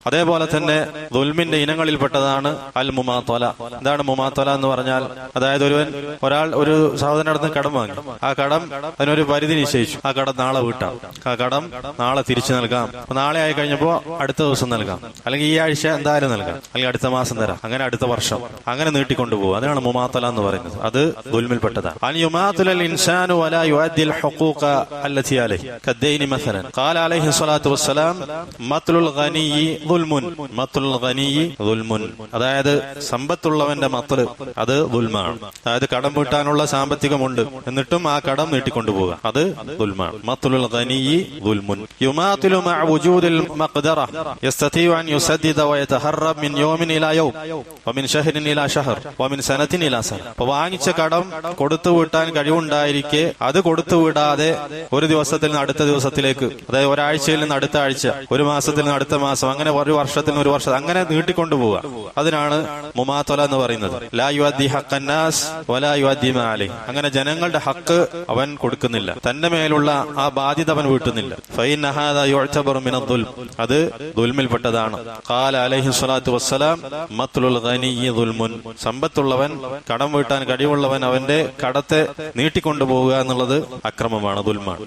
അതേപോലെ തന്നെ ദുൽമിന്റെ ഇനങ്ങളിൽപ്പെട്ടതാണ് അൽ മുമാത്തല. എന്താണ് മുമാത്തല എന്ന് പറഞ്ഞാൽ? അതായത് ഒരാൾ ഒരു സഹോദരന്റെ അടുത്ത് കടം വാങ്ങി, ആ കടം അതിനൊരു പരിധി നിശ്ചയിച്ചു. ആ കടം നാളെ വീട്ടാം, ആ കടം നാളെ തിരിച്ചു നൽകാം, നാളെ ആയി കഴിഞ്ഞപ്പോ അടുത്ത ദിവസം നൽകാം, അല്ലെങ്കിൽ ഈ ആഴ്ച എന്തായാലും നൽകാം, അല്ലെങ്കിൽ അടുത്ത മാസം തരാം, അങ്ങനെ അടുത്ത വർഷം, അങ്ങനെ നീട്ടിക്കൊണ്ടുപോകും. അതാണ് മുമാത്തല എന്ന് പറയുന്നത്. അത് ദുൽമിൽപ്പെട്ടതാണ്. അൻ യുമാത്തുൽ ഇൻസാനു വലാ യുഅദ്ദിൽ ഹുഖൂഖ അല്ലതി അലൈഹി കദ്ദൈനി മസലൻ ഖാല അലൈഹി സ്വലാത്തു വസ്സലാം മത്ലുൽ ഗനിയ്യി ദുൽമുൻ മത്ലുൽ ഗനിയ്യി ദുൽമുൻ. അതായത് സമ്പത്തുള്ളവന്റെ മത്ല് അത് ദുൽമാണ്. അതായത് കടം വീട്ടാനുള്ള സാമ്പത്തികമുണ്ട്, എന്നിട്ടും ആ കടം നീട്ടിക്കൊണ്ടുപോകുക, അത് ദുൽമാണ്. മത്ലുൽ ഗനിയ്യി ദുൽമുൻ. യുമാത്തിലു മഅ വുജൂദിൽ മഖ്ദറ യസ്തതിഉ അൻ യുസദ്ദിദ വയതഹറബ് മിൻ യൗമിൻ ഇലാ യൗം വമിൻ ശഹ്രിൻ ഇലാ ശഹർ വമിൻ സനത്തിൻ ഇലാ സന. അപ്പോൾ വാങ്ങിച്ച കടം കൊടുത്തു വീട്ടാൻ കഴിവുണ്ടായിരിക്കെ അത് കൊടുത്തു വിടാതെ ഒരു ദിവസത്തിൽ നിന്ന് അടുത്ത ദിവസത്തിലേക്ക്, അതായത് ഒരാഴ്ചയിൽ നിന്ന് അടുത്ത ആഴ്ച, ഒരു മാസത്തിൽ നിന്ന് അടുത്ത മാസം, അങ്ങനെ ഒരു വർഷത്തിൽ നിന്ന് ഒരു വർഷം, അങ്ങനെ നീട്ടിക്കൊണ്ടുപോവുക, അതിനാണ് മുമാത്തല എന്ന് പറയുന്നത്. ലാ യുഅദ്ദി ഹഖന്നാസ് വലാ യുഅദ്ദി മാ അലൈഹി. അങ്ങനെ ജനങ്ങളുടെ ഹക്ക് അവൻ കൊടുക്കുന്നില്ല, തന്റെ മേലുള്ള ആ ബാധ്യത അവൻ വീട്ടുന്നില്ല. ഫഇന്ന ഹാദാ യുഅ്തബറു മിനദ് ദുൽം. അത് ദുൽമിൽപ്പെട്ടതാണ്. ഖാല അലൈഹി സ്വലാത്തു വസ്സലാം മത്ലുൽ ഗനിയ്യി ദുൽമുൻ. സമ്പത്തുള്ളവൻ, കടം വീട്ടാൻ കഴിവുള്ളവൻ അവന്റെ കടത്തെ നീട്ടിക്കൊണ്ടുപോവുക എന്നുള്ളത് അക്രമമാണ്, ദുൽമാണ്.